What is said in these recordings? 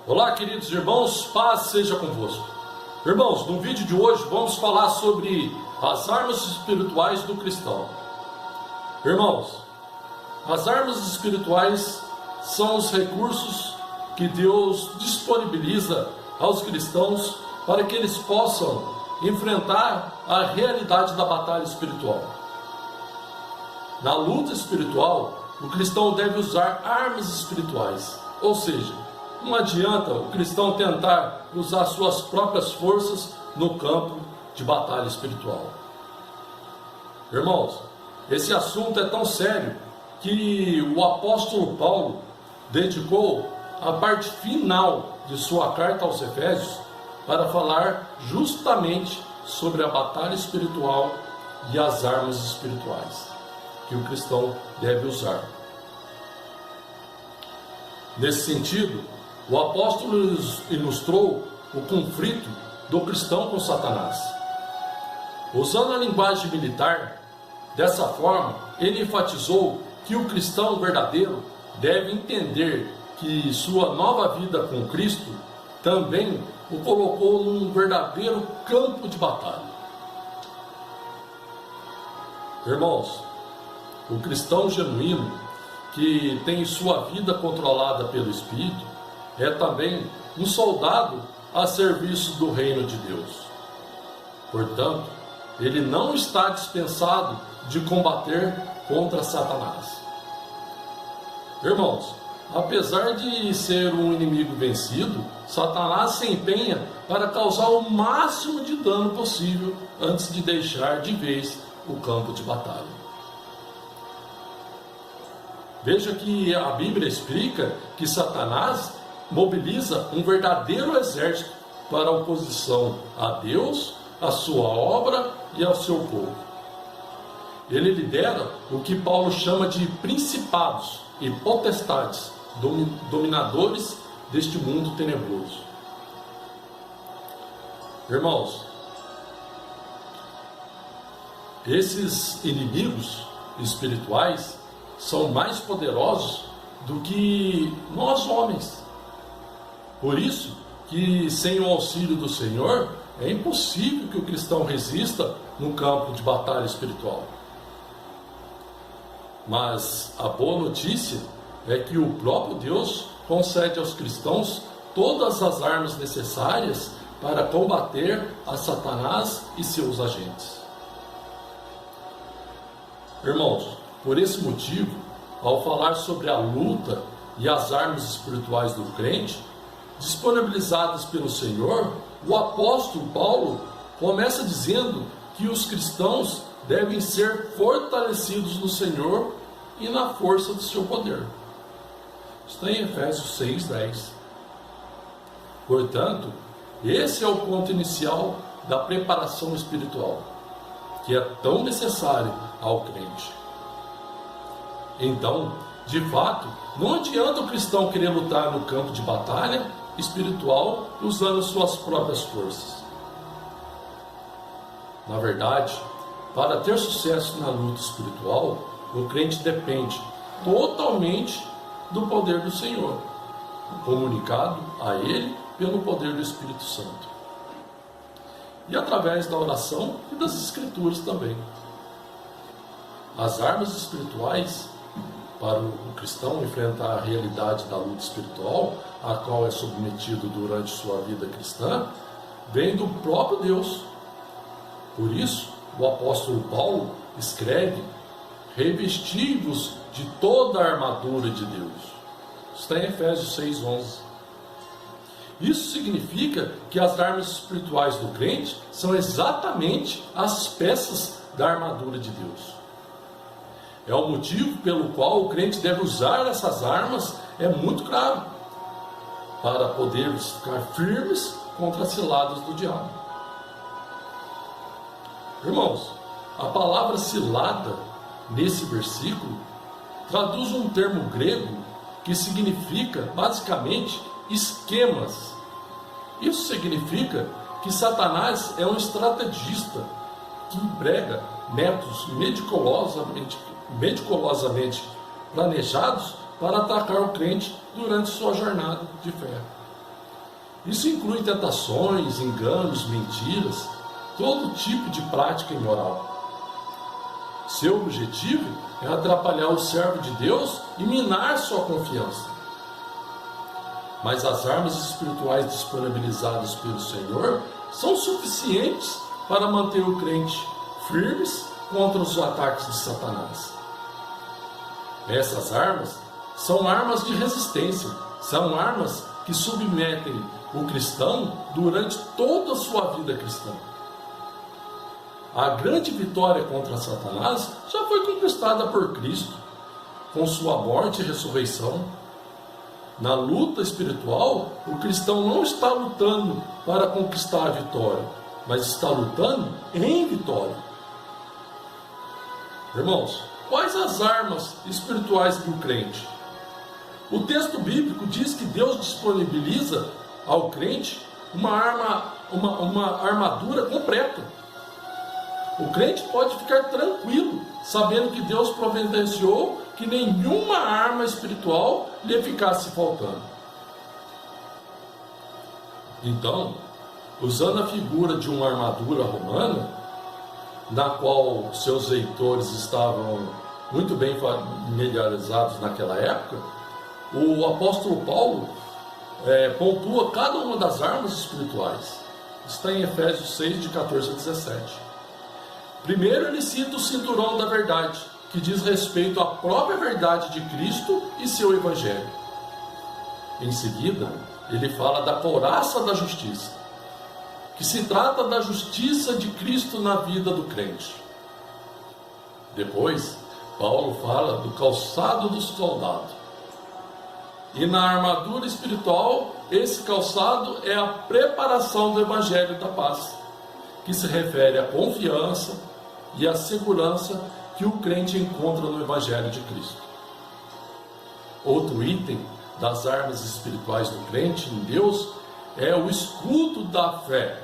Olá, queridos irmãos, paz seja convosco. Irmãos, no vídeo de hoje vamos falar sobre as armas espirituais do cristão. Irmãos, as armas espirituais são os recursos que Deus disponibiliza aos cristãos para que eles possam enfrentar a realidade da batalha espiritual. Na luta espiritual, o cristão deve usar armas espirituais, ou seja, não adianta o cristão tentar usar suas próprias forças no campo de batalha espiritual. Irmãos, esse assunto é tão sério que o apóstolo Paulo dedicou a parte final de sua carta aos Efésios para falar justamente sobre a batalha espiritual e as armas espirituais que o cristão deve usar. Nesse sentido, o apóstolo ilustrou o conflito do cristão com Satanás. Usando a linguagem militar, dessa forma, ele enfatizou que o cristão verdadeiro deve entender que sua nova vida com Cristo também o colocou num verdadeiro campo de batalha. Irmãos, o cristão genuíno que tem sua vida controlada pelo Espírito é também um soldado a serviço do reino de Deus. Portanto, ele não está dispensado de combater contra Satanás. Irmãos, apesar de ser um inimigo vencido, Satanás se empenha para causar o máximo de dano possível antes de deixar de vez o campo de batalha. Veja que a Bíblia explica que Satanás mobiliza um verdadeiro exército para oposição a Deus, a sua obra e ao seu povo. Ele lidera o que Paulo chama de principados e potestades, dominadores deste mundo tenebroso. Irmãos, esses inimigos espirituais são mais poderosos do que nós homens. Por isso que sem o auxílio do Senhor é impossível que o cristão resista no campo de batalha espiritual. Mas a boa notícia é que o próprio Deus concede aos cristãos todas as armas necessárias para combater a Satanás e seus agentes. Irmãos, por esse motivo, ao falar sobre a luta e as armas espirituais do crente, disponibilizadas pelo Senhor, o apóstolo Paulo começa dizendo que os cristãos devem ser fortalecidos no Senhor e na força do seu poder. Está em Efésios 6:10. Portanto, esse é o ponto inicial da preparação espiritual, que é tão necessário ao crente. Então, de fato, não adianta o cristão querer lutar no campo de batalha espiritual usando suas próprias forças. Na verdade, para ter sucesso na luta espiritual, o crente depende totalmente do poder do Senhor, comunicado a ele pelo poder do Espírito Santo, e através da oração e das Escrituras também. As armas espirituais para o cristão enfrentar a realidade da luta espiritual, a qual é submetido durante sua vida cristã, vem do próprio Deus. Por isso, o apóstolo Paulo escreve: revesti-vos de toda a armadura de Deus. Está em Efésios 6:11. Isso significa que as armas espirituais do crente são exatamente as peças da armadura de Deus. É o motivo pelo qual o crente deve usar essas armas, é muito claro, para podermos ficar firmes contra as ciladas do diabo. Irmãos, a palavra cilada nesse versículo traduz um termo grego que significa basicamente esquemas. Isso significa que Satanás é um estrategista que emprega métodos meticulosamente planejados para atacar o crente durante sua jornada de fé. Isso inclui tentações, enganos, mentiras, todo tipo de prática imoral. Seu objetivo é atrapalhar o servo de Deus e minar sua confiança. Mas as armas espirituais disponibilizadas pelo Senhor são suficientes para manter o crente firmes contra os ataques de Satanás. Essas armas são armas de resistência, são armas que submetem o cristão durante toda a sua vida cristã. A grande vitória contra Satanás já foi conquistada por Cristo, com sua morte e ressurreição. Na luta espiritual, o cristão não está lutando para conquistar a vitória, mas está lutando em vitória. Irmãos, quais as armas espirituais do crente? O texto bíblico diz que Deus disponibiliza ao crente uma armadura completa. O crente pode ficar tranquilo, sabendo que Deus providenciou que nenhuma arma espiritual lhe ficasse faltando. Então, usando a figura de uma armadura romana, na qual seus leitores estavam muito bem familiarizados naquela época, o apóstolo Paulo pontua cada uma das armas espirituais. Está em Efésios 6, de 14 a 17. Primeiro ele cita o cinturão da verdade, que diz respeito à própria verdade de Cristo e seu Evangelho. Em seguida, ele fala da couraça da justiça, que se trata da justiça de Cristo na vida do crente. Depois, Paulo fala do calçado do soldado. E na armadura espiritual, esse calçado é a preparação do Evangelho da paz, que se refere à confiança e à segurança que o crente encontra no Evangelho de Cristo. Outro item das armas espirituais do crente em Deus é o escudo da fé,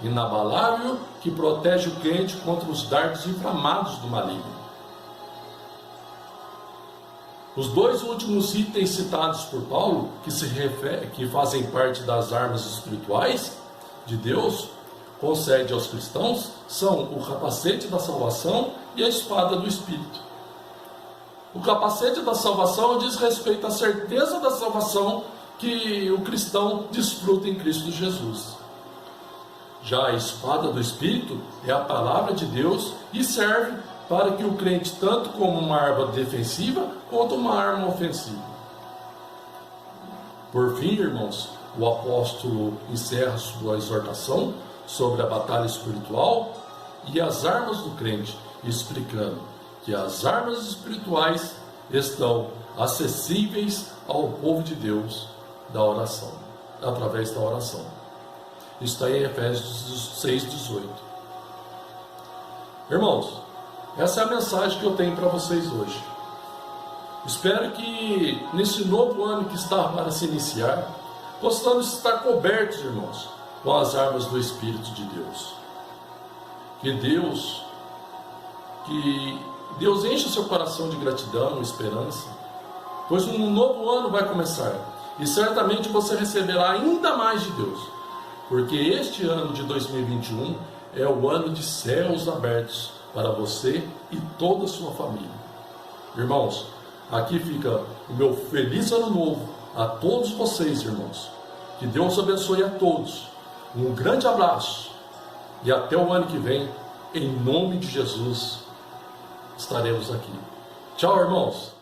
inabalável, que protege o crente contra os dardos inflamados do maligno. Os dois últimos itens citados por Paulo, que fazem parte das armas espirituais de Deus, concede aos cristãos, são o capacete da salvação e a espada do Espírito. O capacete da salvação diz respeito à certeza da salvação que o cristão desfruta em Cristo Jesus. Já a espada do Espírito é a palavra de Deus e serve para que o crente, tanto como uma arma defensiva, quanto uma arma ofensiva. Por fim, irmãos, o apóstolo encerra sua exortação sobre a batalha espiritual e as armas do crente, explicando que as armas espirituais estão acessíveis ao povo de Deus da oração, através da oração. Está em Efésios 6,18. Irmãos, essa é a mensagem que eu tenho para vocês hoje. Espero que nesse novo ano que está para se iniciar, possamos estar cobertos, irmãos, com as armas do Espírito de Deus. Que Deus enche o seu coração de gratidão e esperança, pois um novo ano vai começar e certamente você receberá ainda mais de Deus, porque este ano de 2021 é o ano de céus abertos para você e toda a sua família. Irmãos, aqui fica o meu feliz ano novo a todos vocês, irmãos. Que Deus abençoe a todos. Um grande abraço e até o ano que vem, em nome de Jesus, estaremos aqui. Tchau, irmãos.